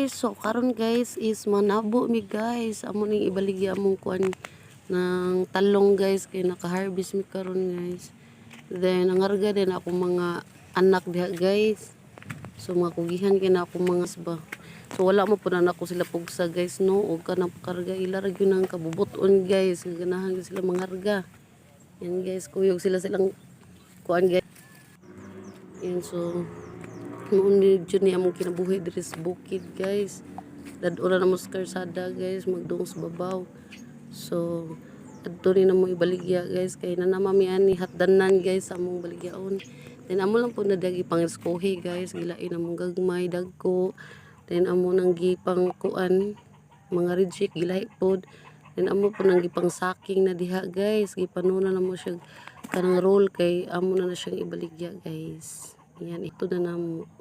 guys, so karon guys is manabo mi guys. Amo ning ibaligya among kuan ng talong guys kay naka-harvest mi karon guys. Then nangarga din ako mga anak diha guys. So makugihan kay na ako mga sba. So wala mo punan ako sila pugsa guys no og kanang karga ila ra gyud nang kabubuton guys. Ganahan sila mangarga. Yan guys, kuyog silang kuan guys. Yan so noon dyan niya among kinabuhi diri sa bukid guys. Dadula na mo sa karsada guys, magdung sa babaw. So adto ni namo ibaligya guys kay nanamamian ni hatdanan guys sa among baligyaon. Then amo lang po na dagi pangiskohi guys, gilain among gagmay dagko. Then amo nang gipang kuan mga reject gilahi pod. Then amo po nang gipang saking na diha guys, gipanuna na mo siya kanang roll kay amo na siyang ibaligya guys. Yan ito na namo.